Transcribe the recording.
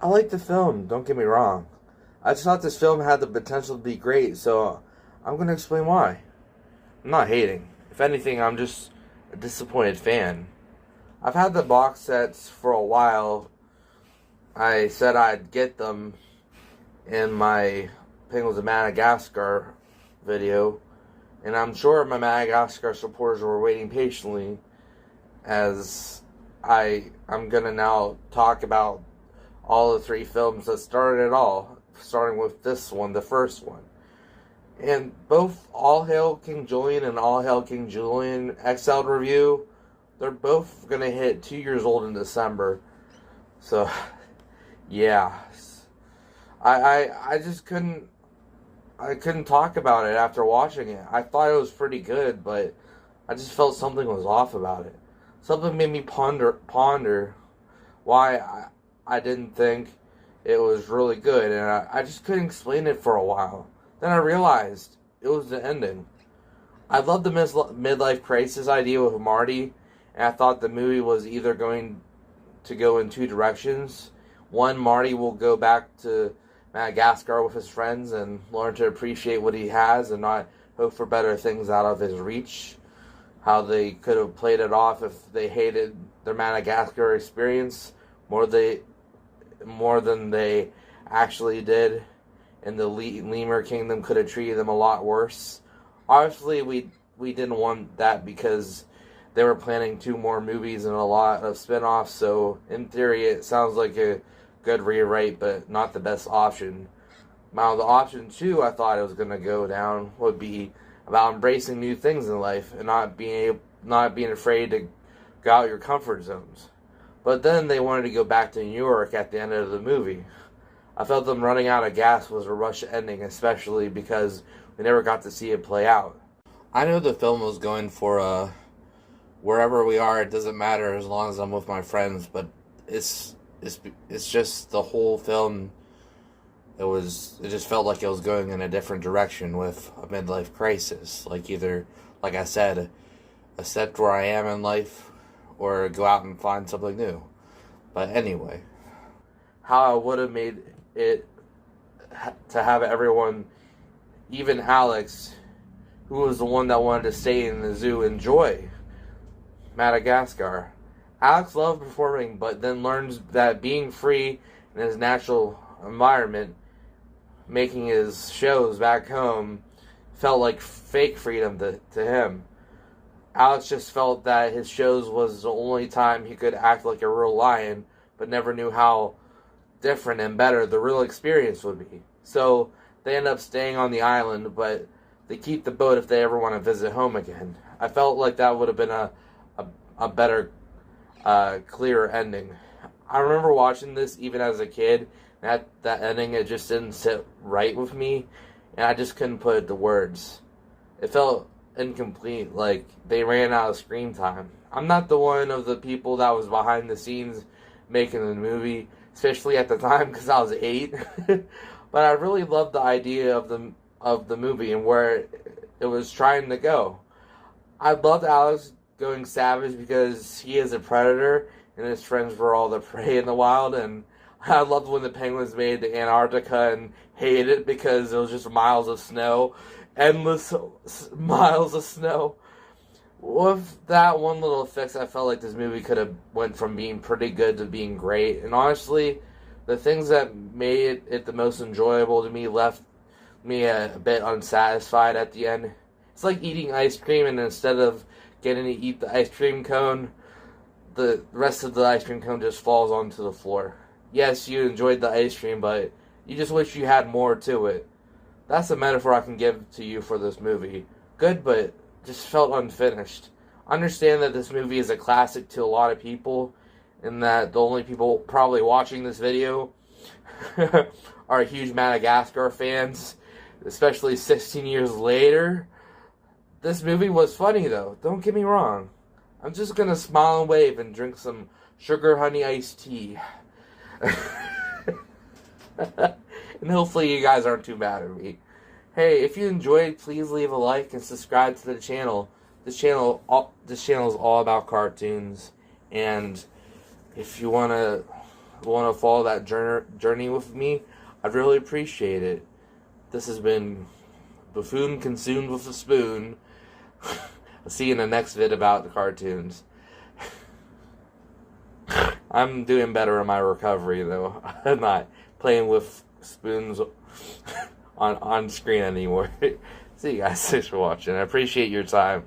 I like the film, don't get me wrong. I just thought this film had the potential to be great, so I'm going to explain why. I'm not hating. If anything, I'm just a disappointed fan. I've had the box sets for a while. I said I'd get them in my Penguins of Madagascar video, and I'm sure my Madagascar supporters were waiting patiently as I'm going to now talk about all the three films that started it all, starting with this one, the first one. And both All Hail King Julian and All Hail King Julian XL review, they're both going to hit 2 years old in December. So, yeah. I just couldn't talk about it after watching it. I thought it was pretty good, but I just felt something was off about it. Something made me ponder why I didn't think it was really good, and I just couldn't explain it for a while. Then I realized it was the ending. I loved the midlife crisis idea with Marty, and I thought the movie was either going to go in two directions. One, Marty will go back to Madagascar with his friends and learn to appreciate what he has and not hope for better things out of his reach. How they could have played it off if they hated their Madagascar experience more than they actually did, and the Lemur Kingdom could have treated them a lot worse. Obviously, we didn't want that because they were planning 2 more movies and a lot of spin-offs, so in theory it sounds like a good rewrite, but not the best option. Now, the option 2 I thought it was going to go down would be about embracing new things in life and not being afraid to go out your comfort zones. But then they wanted to go back to New York at the end of the movie. I felt them running out of gas was a rush ending, especially because we never got to see it play out. I know the film was going for wherever we are, it doesn't matter as long as I'm with my friends, but it's just the whole film. It just felt like it was going in a different direction with a midlife crisis. Like I said, accept where I am in life or go out and find something new. But anyway, how I would have made it to have everyone, even Alex, who was the one that wanted to stay in the zoo, enjoy Madagascar. Alex loved performing, but then learns that being free in his natural environment, making his shows back home, felt like fake freedom to him. Alex just felt that his shows was the only time he could act like a real lion, but never knew how different and better the real experience would be. So they end up staying on the island, but they keep the boat if they ever want to visit home again. I felt like that would have been a better, clearer ending. I remember watching this even as a kid. That ending, it just didn't sit right with me, and I just couldn't put it to words. It felt incomplete, like they ran out of screen time. I'm not the one of the people that was behind the scenes making the movie, especially at the time because I was 8. But I really loved the idea of the movie and where it was trying to go. I loved Alex going savage because he is a predator and his friends were all the prey in the wild, and I loved when the penguins made to Antarctica and hated it because it was just miles of snow. Endless miles of snow. With that one little fix, I felt like this movie could have went from being pretty good to being great. And honestly, the things that made it the most enjoyable to me left me a bit unsatisfied at the end. It's like eating ice cream, and instead of getting to eat the ice cream cone, the rest of the ice cream cone just falls onto the floor. Yes, you enjoyed the ice cream, but you just wish you had more to it. That's the metaphor I can give to you for this movie. Good, but just felt unfinished. Understand that this movie is a classic to a lot of people, and that the only people probably watching this video are huge Madagascar fans, especially 16 years later. This movie was funny, though. Don't get me wrong. I'm just gonna smile and wave and drink some sugar honey iced tea. And hopefully you guys aren't too mad at me. Hey, if you enjoyed, please leave a like and subscribe to the channel. This channel is all about cartoons, and if you want to want to follow that journey with me, I'd really appreciate it. This has been Buffoon Consumed with a Spoon. I'll see you in the next vid about the cartoons. I'm doing better in my recovery, though. I'm not playing with spoons on screen anymore. See you guys. Thanks for watching. I appreciate your time.